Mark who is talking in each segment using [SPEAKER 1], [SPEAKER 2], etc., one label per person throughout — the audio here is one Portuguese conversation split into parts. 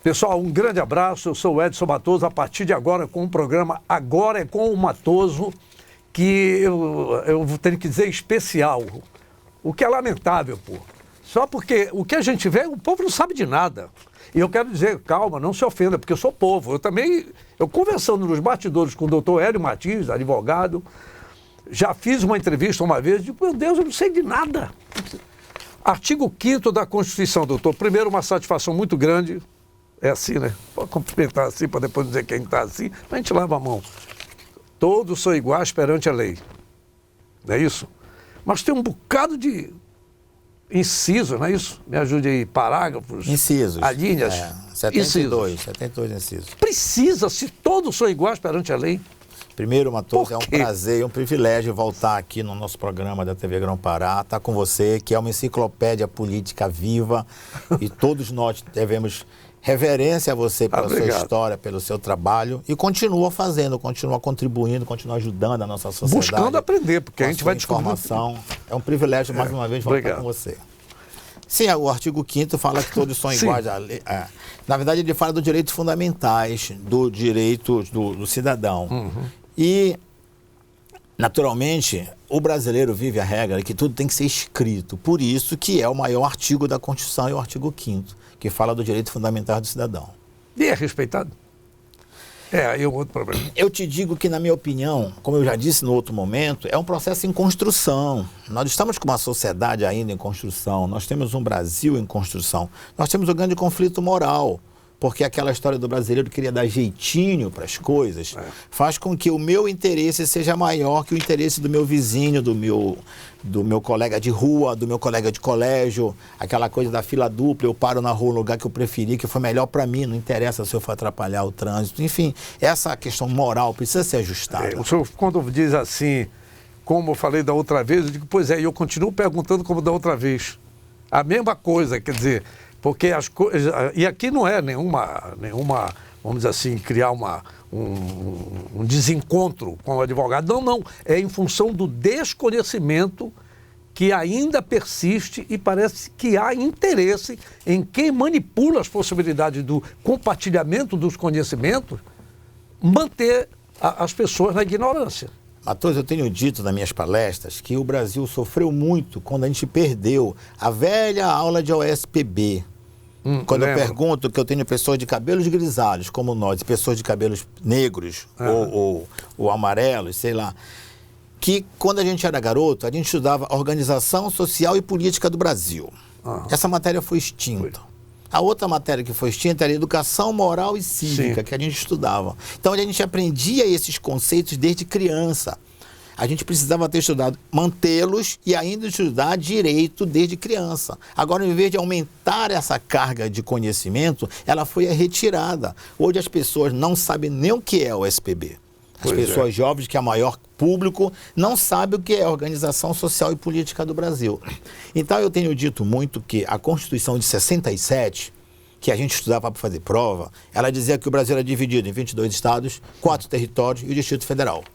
[SPEAKER 1] Pessoal, um grande abraço, eu sou o Edson Matoso, a partir de agora com o programa Agora é com o Matoso, que eu vou ter que dizer especial, o que é lamentável, pô. Só porque o que a gente vê, o povo não sabe de nada. E eu quero dizer, calma, não se ofenda, porque eu sou povo. Eu conversando nos bastidores com o doutor Hélio Martins, advogado, já fiz uma entrevista uma vez, digo, meu Deus, eu não sei de nada. Artigo 5º da Constituição, doutor. Primeiro, uma satisfação muito grande. É assim, né? Pode cumprimentar assim, para depois dizer quem está assim, mas a gente lava a mão. Todos são iguais perante a lei. Não é isso? Mas tem um bocado de inciso, não é isso? Me ajude aí, parágrafos.
[SPEAKER 2] Incisos.
[SPEAKER 1] Alíneas.
[SPEAKER 2] 72 incisos.
[SPEAKER 1] Precisa, se todos são iguais perante a lei.
[SPEAKER 2] Primeiro, Matoso, é um prazer e um privilégio voltar aqui no nosso programa da TV Grão Pará, estar com você, que é uma enciclopédia política viva, e todos nós devemos reverência a você pela sua história, pelo seu trabalho, e continua fazendo, continua contribuindo, continua ajudando a nossa sociedade.
[SPEAKER 1] Buscando aprender, porque a gente vai descobrir.
[SPEAKER 2] Informação. É um privilégio, mais uma vez, voltar com você. Sim, o artigo 5º fala que todos são iguais à lei. Na verdade, ele fala dos direitos fundamentais, do direito do cidadão. E, naturalmente, o brasileiro vive a regra de que tudo tem que ser escrito. Por isso que é o maior artigo da Constituição, é o artigo 5º, que fala do direito fundamental do cidadão.
[SPEAKER 1] E é respeitado? Aí é um outro problema.
[SPEAKER 2] Eu te digo que, na minha opinião, como eu já disse no outro momento, é um processo em construção. Nós estamos com uma sociedade ainda em construção, nós temos um Brasil em construção, nós temos um grande conflito moral. Porque aquela história do brasileiro que queria dar jeitinho para as coisas, faz com que o meu interesse seja maior que o interesse do meu vizinho, do meu colega de rua, do meu colega de colégio, aquela coisa da fila dupla, eu paro na rua no lugar que eu preferi, que foi melhor para mim, não interessa se eu for atrapalhar o trânsito. Enfim, essa questão moral precisa ser ajustada.
[SPEAKER 1] O senhor, quando diz assim, como eu falei da outra vez, eu digo, pois é, e eu continuo perguntando como da outra vez. A mesma coisa, quer dizer... Porque as coisas... E aqui não é nenhuma vamos dizer assim, criar um desencontro com o advogado. Não. É em função do desconhecimento que ainda persiste e parece que há interesse em quem manipula as possibilidades do compartilhamento dos conhecimentos manter as pessoas na ignorância.
[SPEAKER 2] Matoso, eu tenho dito nas minhas palestras que o Brasil sofreu muito quando a gente perdeu a velha aula de OSPB. Quando eu pergunto que eu tenho pessoas de cabelos grisalhos, como nós, e pessoas de cabelos negros ou amarelos, sei lá, que quando a gente era garoto, a gente estudava Organização Social e Política do Brasil. Essa matéria foi extinta. A outra matéria que foi extinta era Educação Moral e Cívica, que a gente estudava. Então, a gente aprendia esses conceitos desde criança. A gente precisava ter estudado, mantê-los e ainda estudar direito desde criança. Agora, em vez de aumentar essa carga de conhecimento, ela foi retirada. Hoje, as pessoas não sabem nem o que é o SPB. As pessoas jovens, que é o maior público, não sabem o que é a Organização Social e Política do Brasil. Então, eu tenho dito muito que a Constituição de 67, que a gente estudava para fazer prova, ela dizia que o Brasil era dividido em 22 estados, 4 territórios e o Distrito Federal.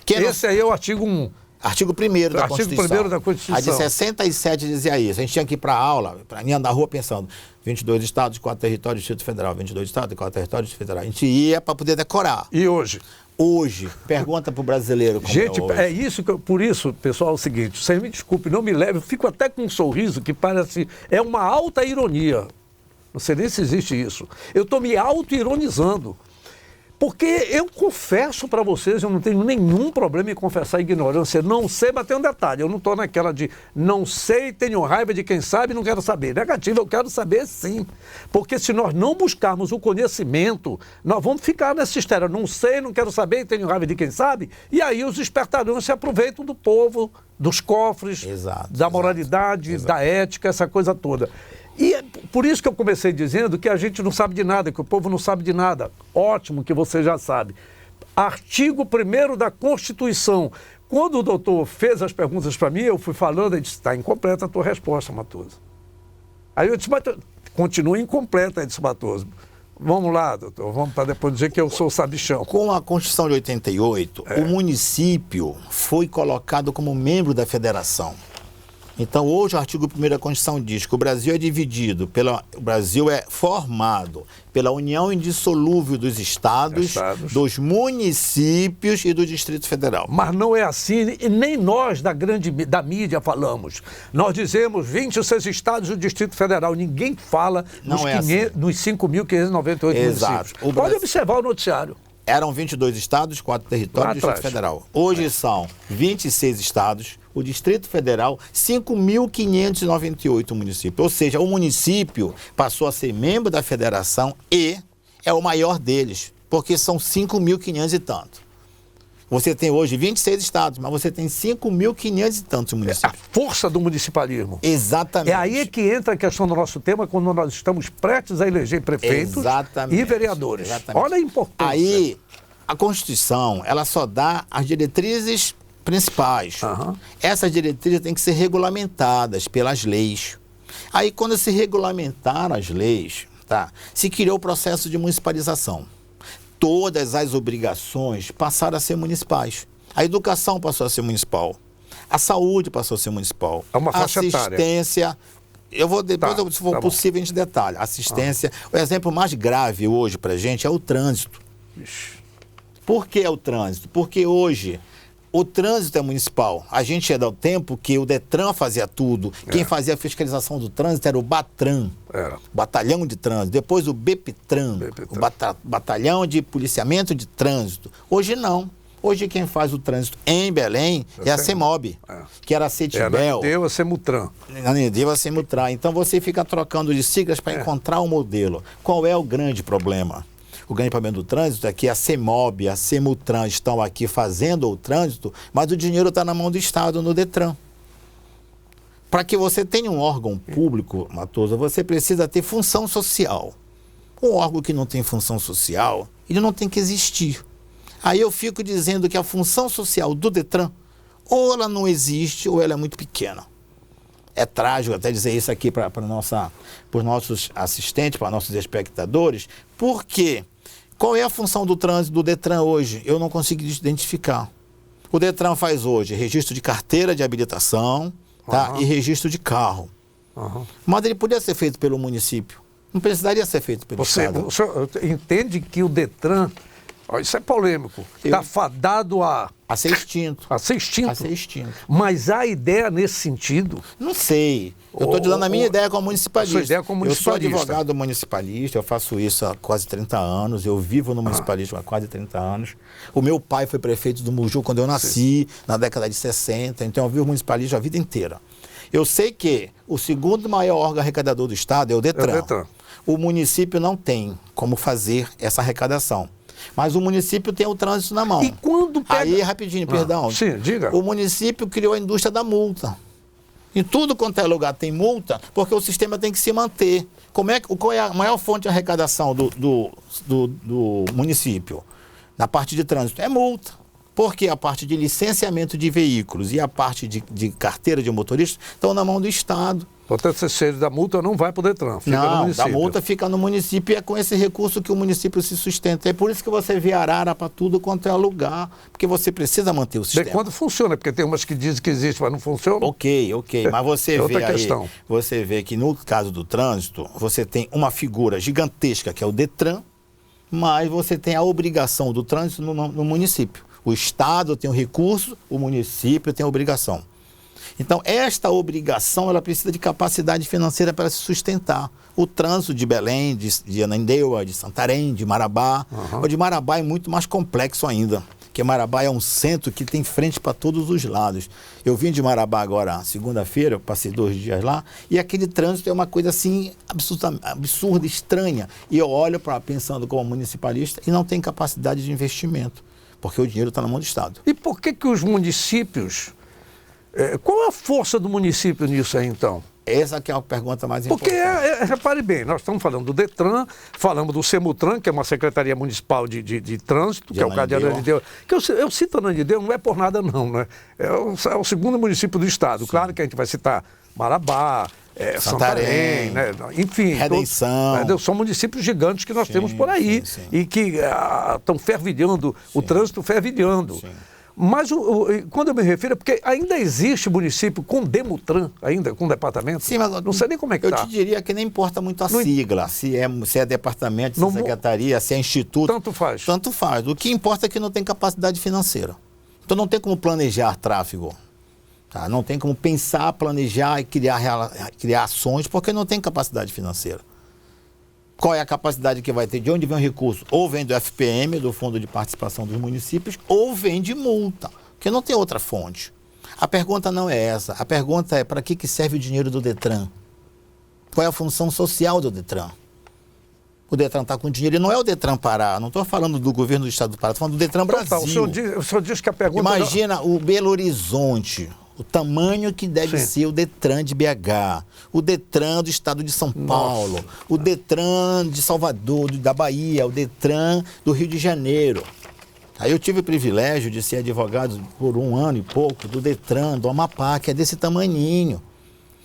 [SPEAKER 1] Esse aí é o artigo 1.
[SPEAKER 2] Artigo 1º da Constituição.
[SPEAKER 1] Artigo 1º da Constituição.
[SPEAKER 2] A de 67 dizia isso. A gente tinha que ir para a aula, para mim andar na rua pensando, 22 estados, 4 territórios, Distrito Federal, 22 estados, 4 territórios, Distrito Federal. A gente ia para poder decorar.
[SPEAKER 1] E hoje?
[SPEAKER 2] Hoje, pergunta para o brasileiro como
[SPEAKER 1] gente,
[SPEAKER 2] é hoje.
[SPEAKER 1] É isso, por isso, pessoal, é o seguinte, você me desculpe, não me leve, eu fico até com um sorriso que parece, é uma alta ironia. Não sei nem se existe isso. Eu estou me auto-ironizando. Porque eu confesso para vocês, eu não tenho nenhum problema em confessar ignorância. Não sei, mas tem um detalhe. Eu não estou naquela de não sei, tenho raiva de quem sabe e não quero saber. Negativo, eu quero saber sim. Porque se nós não buscarmos o conhecimento, nós vamos ficar nessa história. Não sei, não quero saber e tenho raiva de quem sabe. E aí os espertalhões se aproveitam do povo, dos cofres, da moralidade, da ética, essa coisa toda. E é por isso que eu comecei dizendo que a gente não sabe de nada, que o povo não sabe de nada. Ótimo que você já sabe. Artigo 1º da Constituição. Quando o doutor fez as perguntas para mim, eu fui falando, ele disse, está incompleta a tua resposta, Matoso. Aí eu disse, mas continua incompleta, ele disse, Matoso. Vamos lá, doutor, vamos para depois dizer que eu sou sabichão.
[SPEAKER 2] Com a Constituição de 88, o município foi colocado como membro da federação. Então, hoje, o artigo 1º da Constituição diz que o Brasil é dividido, o Brasil é formado pela união indissolúvel dos estados, dos municípios e do Distrito Federal.
[SPEAKER 1] Mas não é assim, e nem nós da mídia falamos. Nós dizemos 26 estados e o Distrito Federal. Ninguém fala nos 5.598 municípios. Pode observar o noticiário.
[SPEAKER 2] Eram 22 estados, 4 territórios do Distrito Federal. Hoje são 26 estados, o Distrito Federal, 5.598 municípios. Ou seja, o município passou a ser membro da federação e é o maior deles, porque são 5.500 e tanto. Você tem hoje 26 estados, mas você tem 5.500 e tantos municípios.
[SPEAKER 1] A força do municipalismo.
[SPEAKER 2] Exatamente.
[SPEAKER 1] É aí que entra a questão do nosso tema, quando nós estamos prestes a eleger prefeitos e vereadores.
[SPEAKER 2] Exatamente.
[SPEAKER 1] Olha a importância.
[SPEAKER 2] Aí, a Constituição, ela só dá as diretrizes principais. Essas diretrizes têm que ser regulamentadas pelas leis. Aí, quando se regulamentaram as leis, se criou o processo de municipalização. Todas as obrigações passaram a ser municipais. A educação passou a ser municipal. A saúde passou a ser municipal.
[SPEAKER 1] É uma faixa
[SPEAKER 2] assistência. Eu vou depois, se for possível, a gente detalha. Assistência. O exemplo mais grave hoje para a gente é o trânsito. Por que é o trânsito? Porque hoje o trânsito é municipal. A gente é do tempo que o Detran fazia tudo. Quem fazia a fiscalização do trânsito era o Batran, Batalhão de Trânsito. Depois o BEPTRAN, o Batalhão de Policiamento de Trânsito. Hoje não. Hoje quem faz o trânsito em Belém é a CEMOB, que era a CETIBEL.
[SPEAKER 1] Deu a CEMUTRAN.
[SPEAKER 2] Deu a CEMUTRAN. Então você fica trocando de siglas para encontrar um modelo. Qual é o grande problema? O grande problema do trânsito é que a CEMOB, a CEMUTRAN estão aqui fazendo o trânsito, mas o dinheiro está na mão do Estado, no Detran. Para que você tenha um órgão público, Matosa, você precisa ter função social. Um órgão que não tem função social, ele não tem que existir. Aí eu fico dizendo que a função social do Detran, ou ela não existe, ou ela é muito pequena. É trágico até dizer isso aqui para os nossos assistentes, para nossos espectadores, porque qual é a função do trânsito do Detran hoje? Eu não consigo identificar. O Detran faz hoje registro de carteira de habilitação e registro de carro. Mas ele poderia ser feito pelo município. Não precisaria ser feito pelo Estado.
[SPEAKER 1] O senhor entende que o Detran, isso é polêmico, está fadado a
[SPEAKER 2] ser extinto.
[SPEAKER 1] A ser extinto?
[SPEAKER 2] A ser extinto.
[SPEAKER 1] Mas há ideia nesse sentido?
[SPEAKER 2] Não sei. Eu estou te dando a minha ideia como municipalista.
[SPEAKER 1] Sua ideia como municipalista.
[SPEAKER 2] Eu sou advogado municipalista, eu faço isso há quase 30 anos, eu vivo no municipalismo há quase 30 anos. O meu pai foi prefeito do Muju quando eu nasci, na década de 60, então eu vivo municipalismo a vida inteira. Eu sei que o segundo maior órgão arrecadador do Estado é o Detran. O município não tem como fazer essa arrecadação. Mas o município tem o trânsito na mão.
[SPEAKER 1] E quando pega...
[SPEAKER 2] Aí, rapidinho, perdão.
[SPEAKER 1] Sim, diga.
[SPEAKER 2] O município criou a indústria da multa. Em tudo quanto é lugar tem multa, porque o sistema tem que se manter. Qual é a maior fonte de arrecadação do município? Na parte de trânsito? É multa. Porque a parte de licenciamento de veículos e a parte de carteira de motorista estão na mão do Estado.
[SPEAKER 1] Portanto, esse cheiro da multa não vai para o Detran, fica no município.
[SPEAKER 2] Da multa fica no município e é com esse recurso que o município se sustenta. É por isso que você vê arara para tudo quanto é lugar, porque você precisa manter o sistema.
[SPEAKER 1] Bem, quando funciona, porque tem umas que dizem que existe, mas não funciona.
[SPEAKER 2] Ok, mas você vê aí, você vê que no caso do trânsito, você tem uma figura gigantesca que é o Detran, mas você tem a obrigação do trânsito no município. O Estado tem o recurso, o município tem a obrigação. Então, esta obrigação, ela precisa de capacidade financeira para se sustentar. O trânsito de Belém, de Ananindeua, de Santarém, de Marabá. O de Marabá é muito mais complexo ainda, porque Marabá é um centro que tem frente para todos os lados. Eu vim de Marabá agora, segunda-feira, eu passei 2 dias lá, e aquele trânsito é uma coisa assim, absurda, estranha. E eu olho pensando como municipalista e não tem capacidade de investimento, porque o dinheiro está na mão do Estado.
[SPEAKER 1] E por que os municípios... qual é a força do município nisso aí, então?
[SPEAKER 2] Essa que é a pergunta mais importante.
[SPEAKER 1] Porque, repare bem, nós estamos falando do Detran, falamos do CEMUTRAN, que é uma Secretaria Municipal de Trânsito, que é o caso de Ananindeua. Eu cito Ananindeua, não é por nada não, né? É o segundo município do Estado. Sim. Claro que a gente vai citar Marabá, Santarém, né? Enfim.
[SPEAKER 2] Redenção.
[SPEAKER 1] São municípios gigantes que nós temos por aí e que estão fervilhando, o trânsito fervilhando. Sim. Mas quando eu me refiro é porque ainda existe município com Demutran, ainda com departamento.
[SPEAKER 2] Sim, mas
[SPEAKER 1] não sei nem como é que
[SPEAKER 2] eu
[SPEAKER 1] está.
[SPEAKER 2] te diria que nem importa muito a sigla, se é departamento, se é secretaria, se é instituto.
[SPEAKER 1] Tanto faz.
[SPEAKER 2] Tanto faz. O que importa é que não tem capacidade financeira. Então não tem como planejar tráfego. Tá? Não tem como pensar, planejar e criar ações, porque não tem capacidade financeira. Qual é a capacidade que vai ter? De onde vem o recurso? Ou vem do FPM, do Fundo de Participação dos Municípios, ou vem de multa, porque não tem outra fonte. A pergunta não é essa. A pergunta é para que serve o dinheiro do Detran? Qual é a função social do Detran? O Detran está com dinheiro, e não é o Detran Pará, não estou falando do governo do estado do Pará, estou falando do Detran Brasil.
[SPEAKER 1] O senhor diz que a pergunta...
[SPEAKER 2] Imagina o Belo Horizonte, o tamanho que deve ser o Detran de BH, o Detran do estado de São Paulo, o Detran de Salvador, da Bahia, o Detran do Rio de Janeiro. Aí eu tive o privilégio de ser advogado por 1 ano e pouco do Detran do Amapá, que é desse tamaninho.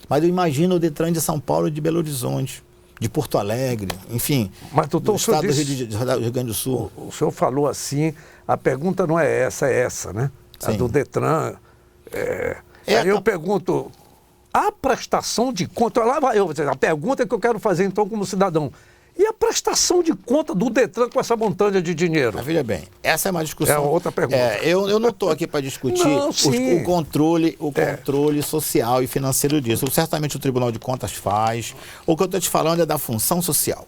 [SPEAKER 2] Mas eu imagino o Detran de São Paulo e de Belo Horizonte, de Porto Alegre, enfim,
[SPEAKER 1] mas, doutor,
[SPEAKER 2] do estado do Rio Grande do Sul.
[SPEAKER 1] O senhor falou assim, a pergunta não é essa, né? A do Detran... Aí eu pergunto, a prestação de conta, lá vai eu, a pergunta que eu quero fazer então como cidadão, e a prestação de conta do Detran com essa montanha de dinheiro?
[SPEAKER 2] Mas veja bem, essa é uma discussão...
[SPEAKER 1] É outra pergunta.
[SPEAKER 2] Eu não estou aqui para discutir o controle social e financeiro disso. Certamente o Tribunal de Contas faz. O que eu estou te falando é da função social.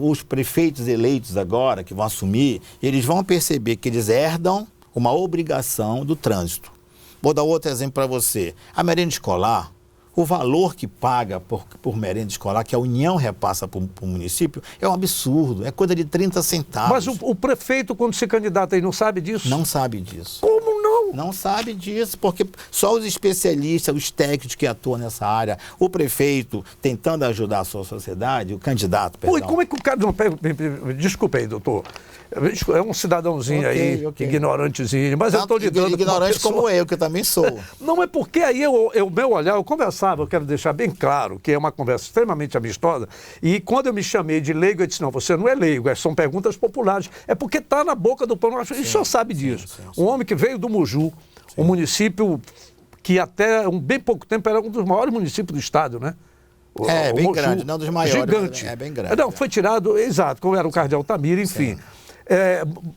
[SPEAKER 2] Os prefeitos eleitos agora, que vão assumir, eles vão perceber que eles herdam uma obrigação do trânsito. Vou dar outro exemplo para você. A merenda escolar, o valor que paga por merenda escolar, que a União repassa para o município, é um absurdo. É coisa de 30 centavos.
[SPEAKER 1] Mas o prefeito, quando se candidata aí, não sabe disso?
[SPEAKER 2] Não sabe disso.
[SPEAKER 1] Como não?
[SPEAKER 2] Não sabe disso, porque só os especialistas, os técnicos que atuam nessa área, o prefeito tentando ajudar a sua sociedade, o candidato, perdão.
[SPEAKER 1] Oi, como é que o cara... Não, desculpe aí, doutor. É um cidadãozinho ignorantezinho, mas eu estou lidando com
[SPEAKER 2] ignorante
[SPEAKER 1] pessoa...
[SPEAKER 2] como eu, que eu também sou.
[SPEAKER 1] Não, é porque aí o meu olhar, eu conversava, eu quero deixar bem claro que é uma conversa extremamente amistosa, e quando eu me chamei de leigo, eu disse, não, você não é leigo, são perguntas populares. É porque está na boca do pano, e o senhor sabe disso. Sim. Um homem que veio do Muju, um município que até bem pouco tempo era um dos maiores municípios do estado, né?
[SPEAKER 2] Bem grande, não dos maiores.
[SPEAKER 1] Gigante.
[SPEAKER 2] É bem grande.
[SPEAKER 1] Não, foi tirado, exato, como era o Cardeal Altamira, enfim.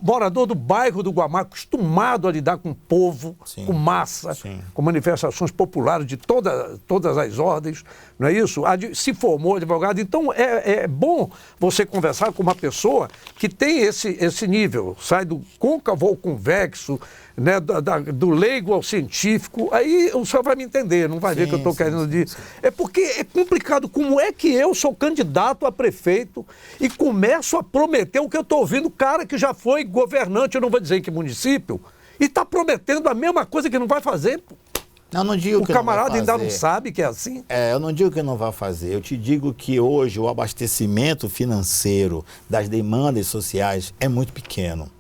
[SPEAKER 1] Morador do bairro do Guamá, acostumado a lidar com o povo, com massa, com manifestações populares de todas as ordens, não é isso? Se formou advogado, então é bom você conversar com uma pessoa que tem esse nível, sai do côncavo ao convexo, né, do leigo ao científico, aí o senhor vai me entender, não vai ver que eu estou querendo dizer. É porque é complicado. Como é que eu sou candidato a prefeito e começo a prometer o que eu estou ouvindo, cara que já foi governante, eu não vou dizer em que município, e está prometendo a mesma coisa que não vai fazer?
[SPEAKER 2] Eu não digo que
[SPEAKER 1] o camarada ainda não sabe que é assim?
[SPEAKER 2] Eu não digo que não vai fazer. Eu te digo que hoje o abastecimento financeiro das demandas sociais é muito pequeno.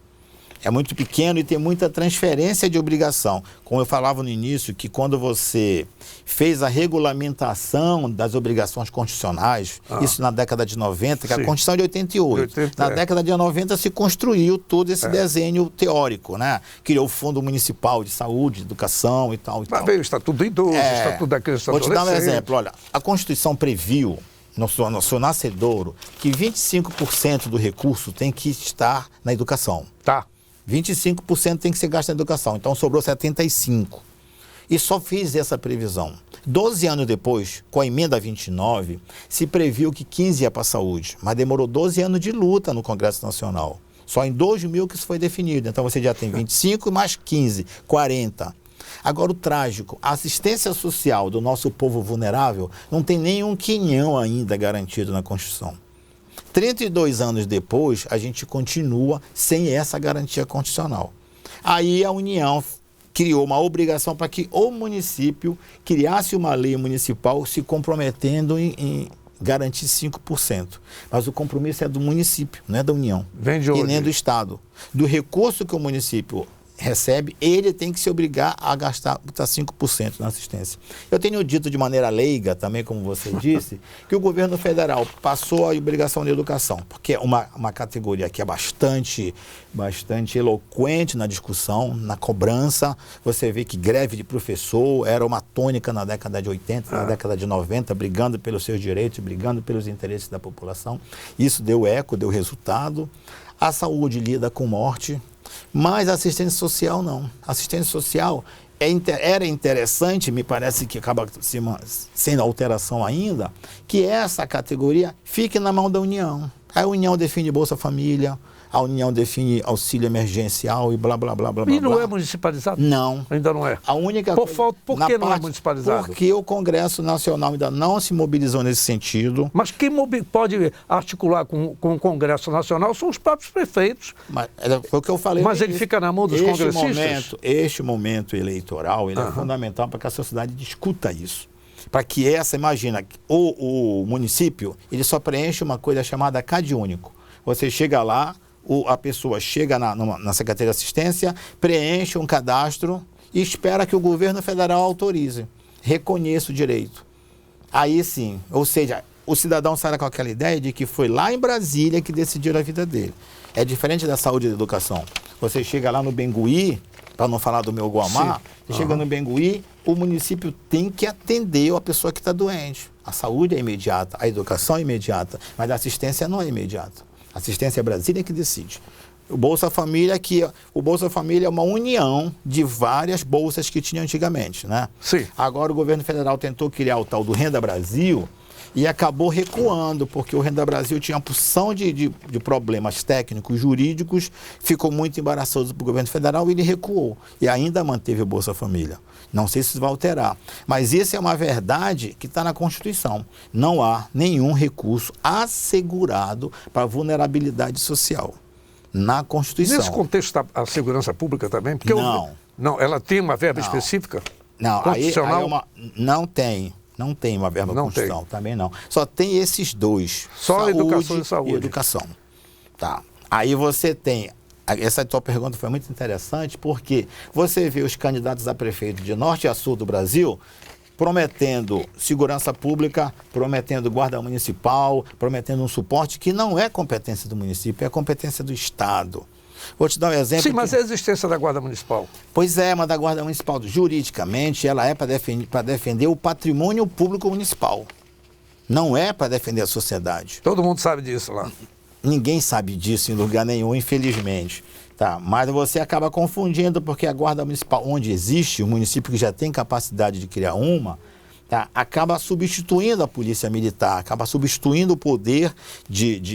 [SPEAKER 2] É muito pequeno e tem muita transferência de obrigação. Como eu falava no início, que quando você fez a regulamentação das obrigações constitucionais, isso na década de 90, que a Constituição é de 88. Na década de 90 se construiu todo esse desenho teórico, né? Criou o Fundo Municipal de Saúde, Educação e tal.
[SPEAKER 1] Mas veio o Estatuto do Idoso, o Estatuto da Criança e
[SPEAKER 2] Vou te dar um exemplo. Olha, a Constituição previu, no seu nascedouro, que 25% do recurso tem que estar na educação. 25% tem que ser gasto na educação, então sobrou 75%. E só fiz essa previsão. 12 anos depois, com a emenda 29, se previu que 15 ia para a saúde, mas demorou 12 anos de luta no Congresso Nacional. Só em 2000 que isso foi definido. Então você já tem 25 mais 15, 40. Agora o trágico, a assistência social do nosso povo vulnerável não tem nenhum quinhão ainda garantido na Constituição. 32 anos depois, a gente continua sem essa garantia constitucional. Aí a União criou uma obrigação para que o município criasse uma lei municipal se comprometendo em garantir 5%. Mas o compromisso é do município, não é da União.
[SPEAKER 1] Vem de onde?
[SPEAKER 2] E nem do Estado. Do recurso que o município recebe, ele tem que se obrigar a gastar 5% na assistência. Eu tenho dito de maneira leiga, também como você disse, que o governo federal passou a obrigação de educação, porque é uma categoria que é bastante eloquente na discussão, na cobrança. Você vê que greve de professor era uma tônica na década de 80, na década de 90, brigando pelos seus direitos, brigando pelos interesses da população. Isso deu eco, deu resultado. A saúde lida com morte, mas a assistência social não. A assistência social era interessante, me parece que acaba sendo alteração ainda, que essa categoria fique na mão da União. A União define Bolsa Família, a União define auxílio emergencial e blá, blá, blá, blá, blá.
[SPEAKER 1] E não é municipalizado?
[SPEAKER 2] Não.
[SPEAKER 1] Ainda não é?
[SPEAKER 2] A única
[SPEAKER 1] Por que não é municipalizado?
[SPEAKER 2] Porque o Congresso Nacional ainda não se mobilizou nesse sentido.
[SPEAKER 1] Mas quem pode articular com o Congresso Nacional são os próprios prefeitos.
[SPEAKER 2] Mas foi o que eu falei.
[SPEAKER 1] Mas ele fica na mão dos congressistas?
[SPEAKER 2] Este momento eleitoral ele é fundamental para que a sociedade discuta isso. Para que imagina, o município, ele só preenche uma coisa chamada CAD único. Você chega lá, a pessoa chega na Secretaria de Assistência, preenche um cadastro e espera que o governo federal autorize, reconheça o direito. Aí sim, ou seja, o cidadão sai com aquela ideia de que foi lá em Brasília que decidiram a vida dele. É diferente da saúde e da educação. Você chega lá no Bengui, para não falar do meu Guamá, chega no Bengui, o município tem que atender a pessoa que está doente. A saúde é imediata, a educação é imediata, mas a assistência não é imediata. A assistência é Brasília que decide. O Bolsa Família é uma união de várias bolsas que tinha antigamente, né?
[SPEAKER 1] Sim.
[SPEAKER 2] Agora o governo federal tentou criar o tal do Renda Brasil e acabou recuando, porque o Renda Brasil tinha uma porção de problemas técnicos, jurídicos, ficou muito embaraçoso para o governo federal e ele recuou. E ainda manteve o Bolsa Família. Não sei se isso vai alterar, mas isso é uma verdade que está na Constituição. Não há nenhum recurso assegurado para vulnerabilidade social na Constituição.
[SPEAKER 1] Nesse contexto está a segurança pública também? Porque não, ela tem uma verba específica?
[SPEAKER 2] Não,
[SPEAKER 1] constitucional?
[SPEAKER 2] Não tem uma verba constitucional, também não. Só tem esses dois.
[SPEAKER 1] Só saúde, educação e saúde.
[SPEAKER 2] E educação. Tá. Aí você tem... Essa tua pergunta foi muito interessante, porque você vê os candidatos a prefeito de norte a sul do Brasil prometendo segurança pública, prometendo guarda municipal, prometendo um suporte que não é competência do município, é competência do Estado. Vou te dar um exemplo.
[SPEAKER 1] Sim, mas é a existência da Guarda Municipal.
[SPEAKER 2] Pois é, mas da Guarda Municipal, juridicamente, ela é para defender o patrimônio público municipal. Não é para defender a sociedade.
[SPEAKER 1] Todo mundo sabe disso lá.
[SPEAKER 2] Ninguém sabe disso em lugar nenhum, infelizmente. Tá, mas você acaba confundindo, porque a Guarda Municipal, onde existe, o município que já tem capacidade de criar uma, tá, acaba substituindo a polícia militar, acaba substituindo o poder,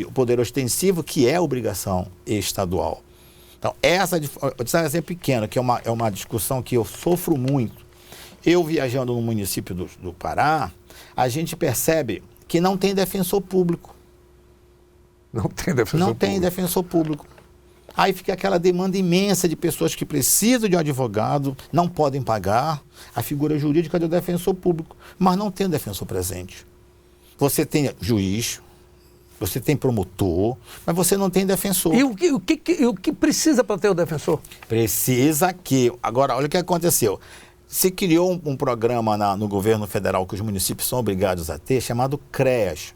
[SPEAKER 2] o poder ostensivo, que é obrigação estadual. Então, vou te dar um exemplo pequeno, que é uma discussão que eu sofro muito. Eu viajando no município do Pará, a gente percebe que não tem defensor público.
[SPEAKER 1] Não tem defensor público.
[SPEAKER 2] Não tem defensor público. Aí fica aquela demanda imensa de pessoas que precisam de um advogado, não podem pagar a figura jurídica do defensor público, mas não tem um defensor presente. Você tem juiz, você tem promotor, mas você não tem defensor.
[SPEAKER 1] E o que precisa para ter o defensor?
[SPEAKER 2] Precisa que... Agora, olha o que aconteceu. Se criou um programa no governo federal que os municípios são obrigados a ter, chamado CREAS,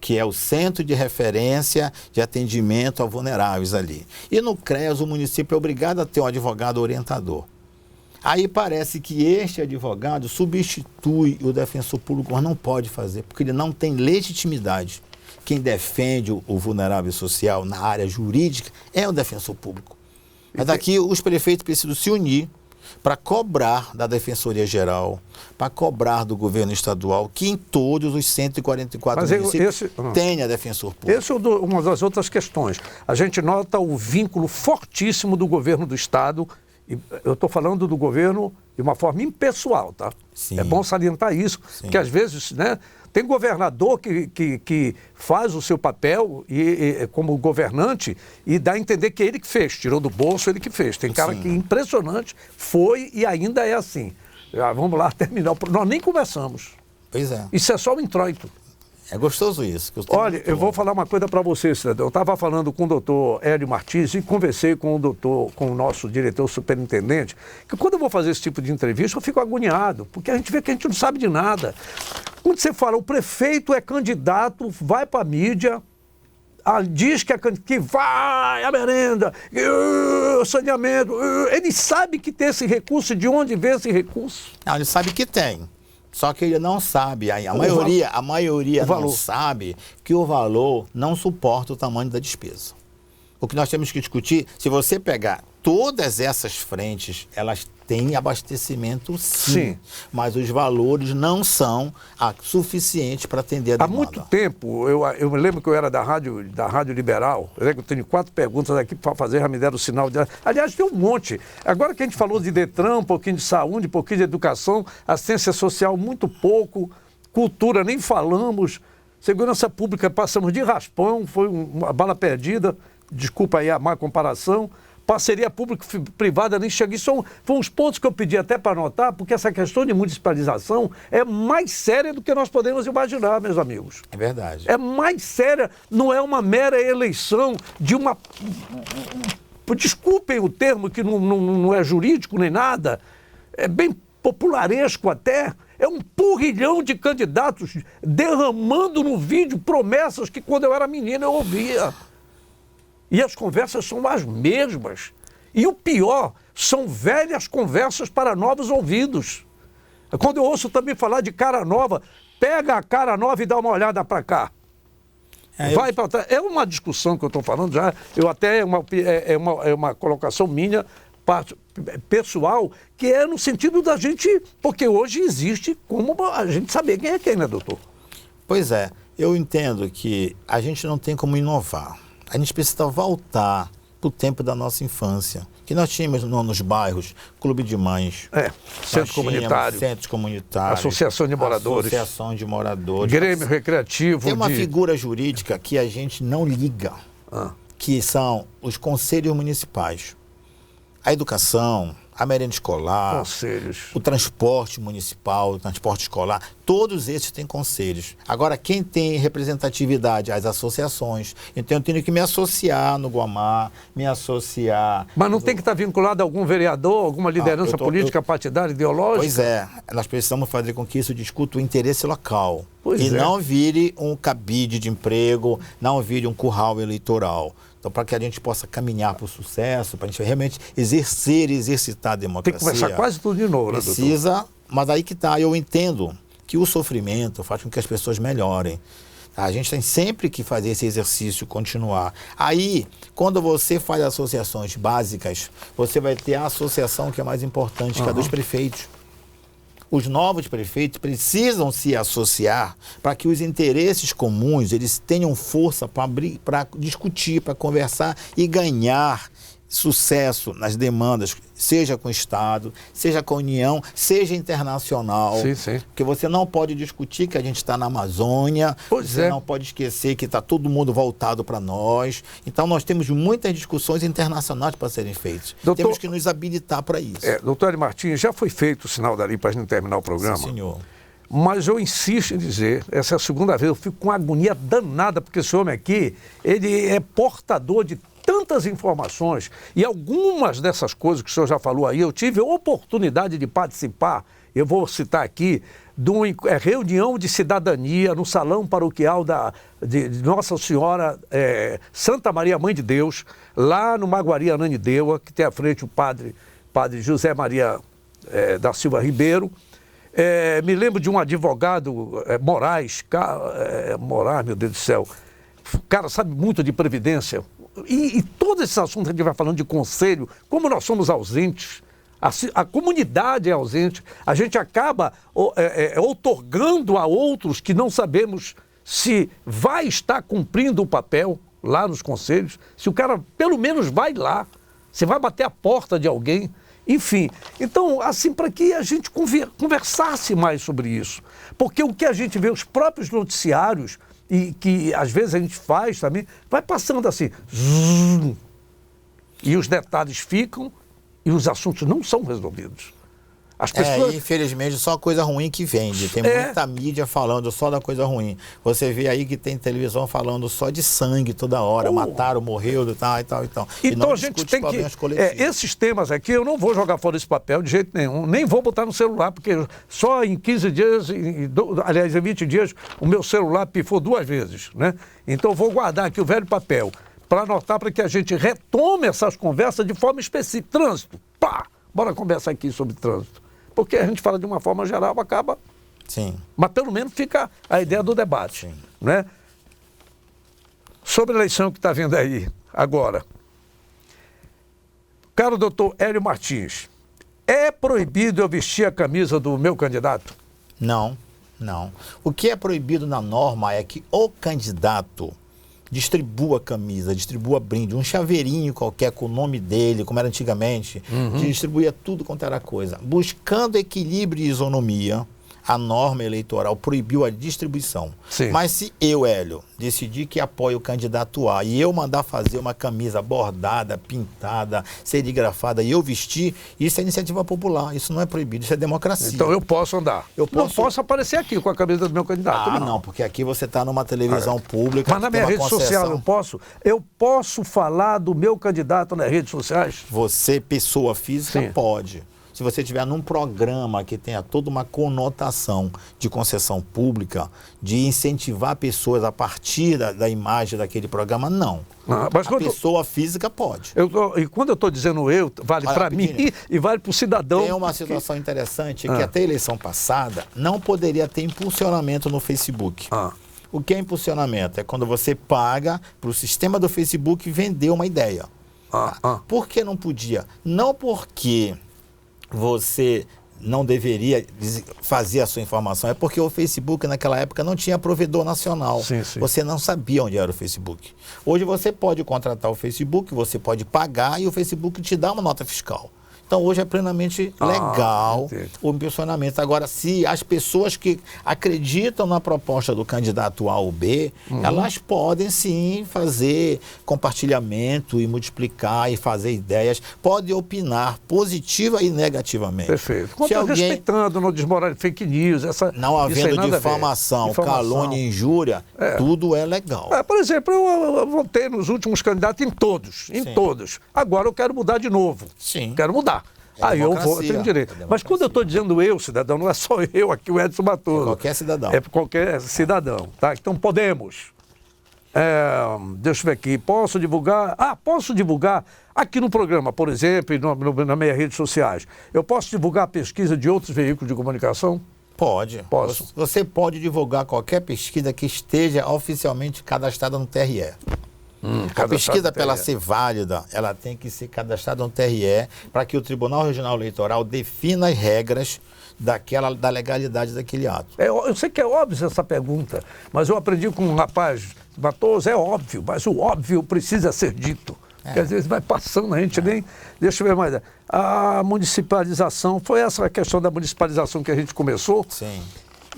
[SPEAKER 2] que é o Centro de Referência de Atendimento a Vulneráveis ali. E no CREAS o município é obrigado a ter um advogado orientador. Aí parece que este advogado substitui o defensor público, mas não pode fazer, porque ele não tem legitimidade. Quem defende o vulnerável social na área jurídica é o defensor público. Mas aqui os prefeitos precisam se unir para cobrar da Defensoria Geral, para cobrar do governo estadual, que em todos os 144 municípios tenha defensor público.
[SPEAKER 1] Essa é uma das outras questões. A gente nota o vínculo fortíssimo do governo do Estado, e eu estou falando do governo de uma forma impessoal, tá?
[SPEAKER 2] Sim.
[SPEAKER 1] É bom salientar isso, porque às vezes, né, tem governador que faz o seu papel como governante e dá a entender que ele que fez, tirou do bolso, ele que fez. Tem cara que impressionante, foi e ainda é assim. Vamos lá terminar. Nós nem conversamos.
[SPEAKER 2] Pois é.
[SPEAKER 1] Isso é só o introito.
[SPEAKER 2] É gostoso isso.
[SPEAKER 1] Olha, eu vou falar uma coisa para você, cidadão. Eu estava falando com o doutor Hélio Martins e conversei com o nosso diretor superintendente, que quando eu vou fazer esse tipo de entrevista, eu fico agoniado, porque a gente vê que a gente não sabe de nada. Quando você fala, o prefeito é candidato, vai para a mídia, diz que vai a merenda, saneamento, ele sabe que tem esse recurso, de onde vem esse recurso?
[SPEAKER 2] Não, ele sabe que tem. Só que ele não sabe, a maioria não sabe que o valor não suporta o tamanho da despesa. O que nós temos que discutir, se você pegar todas essas frentes, elas têm abastecimento sim. Mas os valores não são suficientes para atender a demanda.
[SPEAKER 1] Há muito tempo, eu me lembro que eu era da Rádio Liberal, eu tenho 4 perguntas aqui para fazer, já me deram o sinal. Aliás, tem um monte. Agora que a gente falou de Detran, um pouquinho de saúde, um pouquinho de educação, assistência social, muito pouco, cultura, nem falamos, segurança pública, passamos de raspão, foi uma bala perdida, desculpa aí a má comparação. Parceria público-privada nem chega. Isso foram uns pontos que eu pedi até para anotar, porque essa questão de municipalização é mais séria do que nós podemos imaginar, meus amigos.
[SPEAKER 2] É verdade.
[SPEAKER 1] É mais séria, não é uma mera eleição de uma... Desculpem o termo, que não é jurídico nem nada, é bem popularesco até. É um porrilhão de candidatos derramando no vídeo promessas que quando eu era menino eu ouvia. E as conversas são as mesmas. E o pior, são velhas conversas para novos ouvidos. Quando eu ouço também falar de cara nova, pega a cara nova e dá uma olhada para cá. Vai para trás. É uma discussão que eu estou falando já, é uma colocação minha, pessoal, que é no sentido da gente, porque hoje existe como a gente saber quem é quem, né, doutor?
[SPEAKER 2] Pois é, eu entendo que a gente não tem como inovar. A gente precisa voltar para o tempo da nossa infância, que nós tínhamos nos bairros, clube de mães,
[SPEAKER 1] centros comunitários, associação de moradores, Grêmio recreativo.
[SPEAKER 2] Tem uma figura jurídica que a gente não liga, que são os conselhos municipais. A educação, a merenda escolar,
[SPEAKER 1] conselhos,
[SPEAKER 2] o transporte municipal, o transporte escolar, todos esses têm conselhos. Agora, quem tem representatividade? As associações. Então, eu tenho que me associar no Guamá, me associar...
[SPEAKER 1] Mas não tem que estar vinculado a algum vereador, alguma liderança política, partidária, ideológica?
[SPEAKER 2] Pois é, nós precisamos fazer com que isso discuta o interesse local. Não vire um cabide de emprego, não vire um curral eleitoral. Então, para que a gente possa caminhar para o sucesso, para a gente realmente exercitar a democracia...
[SPEAKER 1] Tem que começar quase tudo de novo, né, doutor?
[SPEAKER 2] Precisa, mas aí que está, eu entendo que o sofrimento faz com que as pessoas melhorem. A gente tem sempre que fazer esse exercício, continuar. Aí, quando você faz associações básicas, você vai ter a associação que é mais importante, que é a dos prefeitos. Os novos prefeitos precisam se associar para que os interesses comuns eles tenham força para discutir, para conversar e ganhar sucesso nas demandas, seja com o Estado, seja com a União, seja internacional.
[SPEAKER 1] Sim.
[SPEAKER 2] Porque você não pode discutir que a gente está na Amazônia, não pode esquecer que está todo mundo voltado para nós. Então, nós temos muitas discussões internacionais para serem feitas. Temos que nos habilitar para isso.
[SPEAKER 1] Doutor Hélio Martins, já foi feito o sinal dali para a gente terminar o programa?
[SPEAKER 2] Sim, senhor.
[SPEAKER 1] Mas eu insisto em dizer, essa é a segunda vez, eu fico com agonia danada, porque esse homem aqui, ele é portador de tantas informações, e algumas dessas coisas que o senhor já falou aí, eu tive a oportunidade de participar, eu vou citar aqui, de uma reunião de cidadania no Salão Paroquial de Nossa Senhora Santa Maria Mãe de Deus, lá no Maguari Ananindeua, que tem à frente o padre José Maria da Silva Ribeiro. Me lembro de um advogado, Moraes, meu Deus do céu, o cara sabe muito de previdência. E todos esses assuntos que a gente vai falando de conselho, como nós somos ausentes, a comunidade é ausente, a gente acaba outorgando a outros que não sabemos se vai estar cumprindo o papel lá nos conselhos, se o cara pelo menos vai lá, se vai bater a porta de alguém, enfim. Então, assim, para que a gente conversasse mais sobre isso, porque o que a gente vê, os próprios noticiários, e que às vezes a gente faz também, vai passando assim, e os detalhes ficam e os assuntos não são resolvidos. As pessoas...
[SPEAKER 2] infelizmente, só coisa ruim que vende. Tem muita mídia falando só da coisa ruim. Você vê aí que tem televisão falando só de sangue toda hora. Mataram, morreu, tal e tal e tal.
[SPEAKER 1] Então a gente tem que... esses temas aqui, eu não vou jogar fora esse papel de jeito nenhum. Nem vou botar no celular, porque só em 15 dias, aliás, em 20 dias, o meu celular pifou 2 vezes, né? Então eu vou guardar aqui o velho papel para anotar, para que a gente retome essas conversas de forma específica. Trânsito, pá! Bora conversar aqui sobre trânsito. Porque a gente fala de uma forma geral, acaba...
[SPEAKER 2] Sim.
[SPEAKER 1] Mas pelo menos fica a ideia do debate.
[SPEAKER 2] Sim.
[SPEAKER 1] Né? Sobre a eleição que está vindo aí, agora. Caro doutor Hélio Martins, é proibido eu vestir a camisa do meu candidato?
[SPEAKER 2] Não, não. O que é proibido na norma é que o candidato distribua camisa, distribua brinde, um chaveirinho qualquer com o nome dele, como era antigamente, distribuía tudo quanto era coisa. Buscando equilíbrio e isonomia, a norma eleitoral proibiu a distribuição.
[SPEAKER 1] Sim.
[SPEAKER 2] Mas se eu, Hélio, decidir que apoio o candidato A e eu mandar fazer uma camisa bordada, pintada, serigrafada e eu vestir, isso é iniciativa popular, isso não é proibido, isso é democracia.
[SPEAKER 1] Então eu posso andar. Não posso aparecer aqui com a camisa do meu candidato.
[SPEAKER 2] Não, porque aqui você está numa televisão pública.
[SPEAKER 1] Mas na minha rede social eu posso falar do meu candidato nas redes sociais?
[SPEAKER 2] Você, pessoa física, pode. Se você estiver num programa que tenha toda uma conotação de concessão pública, de incentivar pessoas a partir da imagem daquele programa, não.
[SPEAKER 1] Mas
[SPEAKER 2] a pessoa física pode.
[SPEAKER 1] E quando eu estou dizendo vale para mim e vale para o cidadão.
[SPEAKER 2] Tem uma situação interessante que até a eleição passada não poderia ter impulsionamento no Facebook. O que é impulsionamento? É quando você paga para o sistema do Facebook vender uma ideia. Por que não podia? Não porque você não deveria fazer a sua informação, é porque o Facebook naquela época não tinha provedor nacional.
[SPEAKER 1] Sim.
[SPEAKER 2] Você não sabia onde era o Facebook. Hoje você pode contratar o Facebook, você pode pagar e o Facebook te dá uma nota fiscal. Então hoje é plenamente legal o impulsionamento. Agora, se as pessoas que acreditam na proposta do candidato A ou B, elas podem sim fazer compartilhamento e multiplicar e fazer ideias, podem opinar positiva e negativamente.
[SPEAKER 1] Perfeito. Respeitando, não desmoralizando fake news,
[SPEAKER 2] não havendo difamação, calúnia e injúria, tudo é legal.
[SPEAKER 1] Por exemplo, eu votei nos últimos candidatos em todos. Agora eu quero mudar de novo.
[SPEAKER 2] Sim.
[SPEAKER 1] Quero mudar. Aí eu tenho direito. Mas quando eu estou dizendo eu, cidadão, não é só eu aqui, o Edson Matoso.
[SPEAKER 2] É qualquer cidadão.
[SPEAKER 1] É qualquer cidadão, tá? Então podemos. Deixa eu ver aqui. Posso divulgar? Posso divulgar aqui no programa, por exemplo, e nas minhas redes sociais. Eu posso divulgar a pesquisa de outros veículos de comunicação?
[SPEAKER 2] Pode.
[SPEAKER 1] Posso.
[SPEAKER 2] Você pode divulgar qualquer pesquisa que esteja oficialmente cadastrada no TRE. A pesquisa, para ela ser válida, ela tem que ser cadastrada no TRE para que o Tribunal Regional Eleitoral defina as regras da legalidade daquele ato.
[SPEAKER 1] Eu sei que é óbvio essa pergunta, mas eu aprendi com um rapaz, Matoso, é óbvio, mas o óbvio precisa ser dito. Porque às vezes vai passando, a gente nem... Deixa eu ver mais. A municipalização, foi essa a questão da municipalização que a gente começou.
[SPEAKER 2] Sim.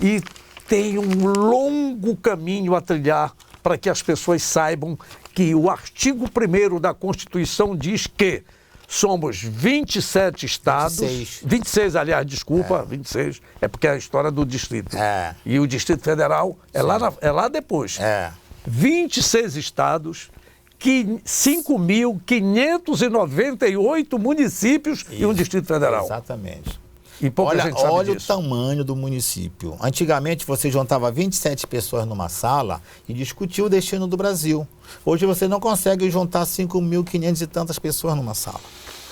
[SPEAKER 1] E tem um longo caminho a trilhar para que as pessoas saibam que o artigo 1º da Constituição diz que somos 27 estados... 26, aliás, desculpa, 26, é porque é a história do distrito. E o Distrito Federal é lá depois. 26 estados, 5.598 municípios e um Distrito Federal.
[SPEAKER 2] Exatamente.
[SPEAKER 1] E
[SPEAKER 2] olha o tamanho do município. Antigamente você juntava 27 pessoas numa sala e discutia o destino do Brasil. Hoje você não consegue juntar 5.500 e tantas pessoas numa sala.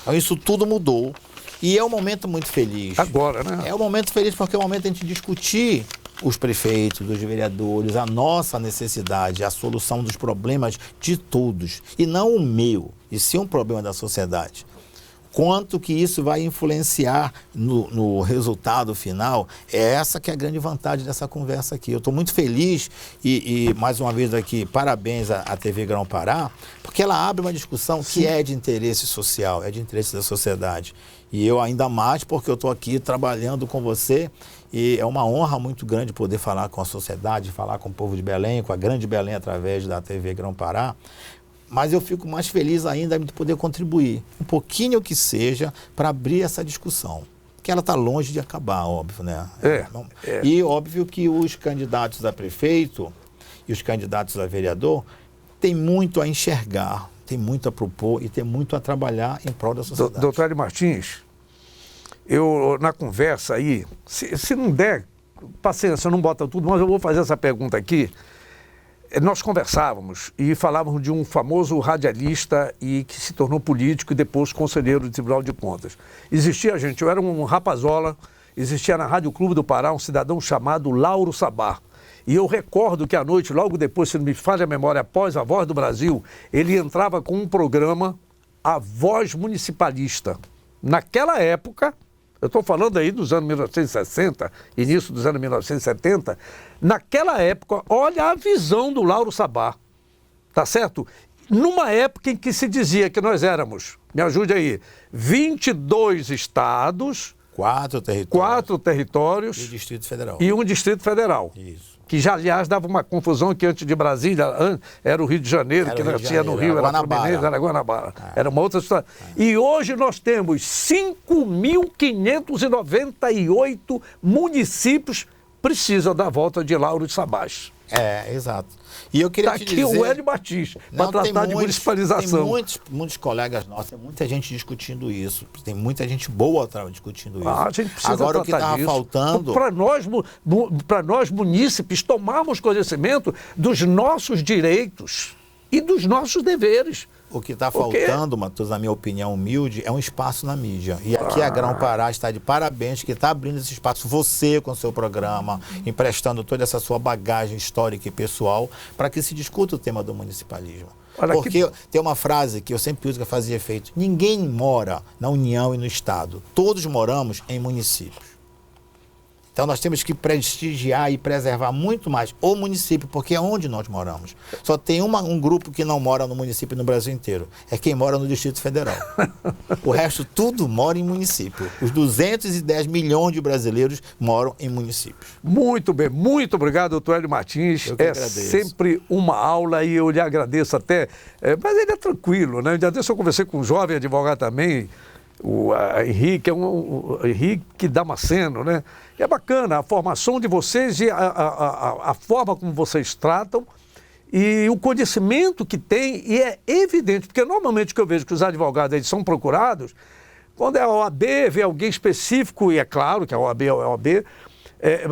[SPEAKER 2] Então isso tudo mudou. E é um momento muito feliz.
[SPEAKER 1] Agora, né?
[SPEAKER 2] É um momento feliz porque é o momento de a gente discutir os prefeitos, os vereadores, a nossa necessidade, a solução dos problemas de todos. E não o meu, e sim um problema da sociedade. Quanto que isso vai influenciar no resultado final, é essa que é a grande vantagem dessa conversa aqui. Eu estou muito feliz e mais uma vez aqui, parabéns à TV Grão-Pará, porque ela abre uma discussão que é de interesse social, é de interesse da sociedade. E eu ainda mais porque eu estou aqui trabalhando com você e é uma honra muito grande poder falar com a sociedade, falar com o povo de Belém, com a grande Belém através da TV Grão-Pará. Mas eu fico mais feliz ainda de poder contribuir, um pouquinho que seja, para abrir essa discussão. que ela está longe de acabar, óbvio, né?
[SPEAKER 1] É.
[SPEAKER 2] E óbvio que os candidatos a prefeito e os candidatos a vereador têm muito a enxergar, têm muito a propor e têm muito a trabalhar em prol da sociedade.
[SPEAKER 1] Doutor Hélio Martins, eu, na conversa aí, se não der, paciência, não bota tudo, mas eu vou fazer essa pergunta aqui. Nós conversávamos e falávamos de um famoso radialista e que se tornou político e depois conselheiro do Tribunal de Contas. Existia, gente, eu era um rapazola, existia na Rádio Clube do Pará um cidadão chamado Lauro Sabá. E eu recordo que à noite, logo depois, se não me falha a memória, após a Voz do Brasil, ele entrava com um programa, A Voz Municipalista. Naquela época, eu estou falando aí dos anos 1960, início dos anos 1970, naquela época, olha a visão do Lauro Sabá, tá certo? Numa época em que se dizia que nós éramos, me ajude aí, 22 estados,
[SPEAKER 2] 4
[SPEAKER 1] territórios
[SPEAKER 2] e o Distrito Federal.
[SPEAKER 1] E um Distrito Federal.
[SPEAKER 2] Isso.
[SPEAKER 1] Que já, aliás, dava uma confusão que antes de Brasília era o Rio de Janeiro,
[SPEAKER 2] Era
[SPEAKER 1] que
[SPEAKER 2] o Rio de
[SPEAKER 1] nascia no
[SPEAKER 2] Janeiro,
[SPEAKER 1] Rio,
[SPEAKER 2] era
[SPEAKER 1] era
[SPEAKER 2] Guanabara.
[SPEAKER 1] Fluminense, era Guanabara. Era uma outra história. E hoje nós temos 5.598 municípios que precisam da volta de Lauro de Sabás.
[SPEAKER 2] Exato. E eu queria
[SPEAKER 1] Está
[SPEAKER 2] te
[SPEAKER 1] aqui
[SPEAKER 2] dizer...
[SPEAKER 1] o Hélio Martins, para tratar de municipalização.
[SPEAKER 2] Tem muitos colegas nossos, tem muita gente discutindo isso. Tem muita gente boa discutindo isso.
[SPEAKER 1] A gente precisa
[SPEAKER 2] Agora, o que estava faltando...
[SPEAKER 1] Para nós, munícipes, tomarmos conhecimento dos nossos direitos e dos nossos deveres.
[SPEAKER 2] O que está faltando, Matoso, na minha opinião humilde, é um espaço na mídia. E aqui a Grão Pará está de parabéns, que está abrindo esse espaço, você com o seu programa, emprestando toda essa sua bagagem histórica e pessoal, para que se discuta o tema do municipalismo. Porque tem uma frase que eu sempre uso que fazia efeito: ninguém mora na União e no Estado, todos moramos em municípios. Então nós temos que prestigiar e preservar muito mais o município, porque é onde nós moramos. Só tem um grupo que não mora no município no Brasil inteiro, é quem mora no Distrito Federal. O resto tudo mora em município. Os 210 milhões de brasileiros moram em municípios.
[SPEAKER 1] Muito bem, muito obrigado, doutor Hélio Martins.
[SPEAKER 2] Eu que agradeço.
[SPEAKER 1] Sempre uma aula e eu lhe agradeço até, mas ele é tranquilo, né? Já desse eu conversei com um jovem advogado também, o Henrique, o Henrique Damasceno, né? E é bacana a formação de vocês e a forma como vocês tratam e o conhecimento que tem, e é evidente, porque normalmente o que eu vejo que os advogados eles são procurados, quando é a OAB, vê alguém específico, e é claro que a OAB é a OAB,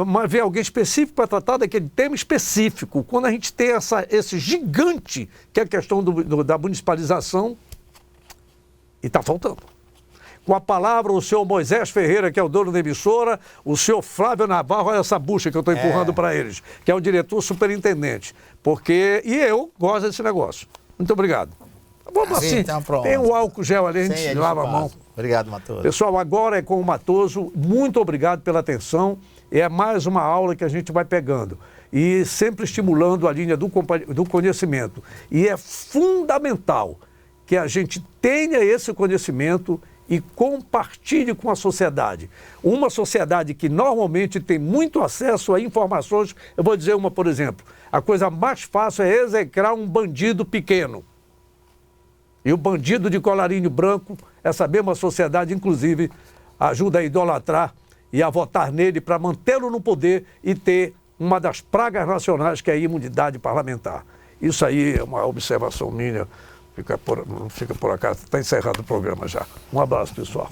[SPEAKER 1] mas vê alguém específico para tratar daquele tema específico. Quando a gente tem esse gigante, que é a questão da municipalização, e está faltando. Com a palavra, o senhor Moisés Ferreira, que é o dono da emissora, o senhor Flávio Navarro, olha essa bucha que eu estou empurrando para eles, que é o diretor superintendente. E eu gosto desse negócio. Muito obrigado. Vamos assim,
[SPEAKER 2] então,
[SPEAKER 1] tem o álcool gel ali, a gente lava a mão.
[SPEAKER 2] Obrigado, Matoso.
[SPEAKER 1] Pessoal, agora é com o Matoso. Muito obrigado pela atenção. É mais uma aula que a gente vai pegando. E sempre estimulando a linha do conhecimento. E é fundamental que a gente tenha esse conhecimento e compartilhe com a sociedade. Uma sociedade que normalmente tem muito acesso a informações. Eu vou dizer uma, por exemplo. A coisa mais fácil é execrar um bandido pequeno. E o bandido de colarinho branco, essa mesma sociedade, inclusive, ajuda a idolatrar e a votar nele para mantê-lo no poder e ter uma das pragas nacionais, que é a imunidade parlamentar. Isso aí é uma observação minha. Fica por acaso, está encerrado o programa já. Um abraço, pessoal.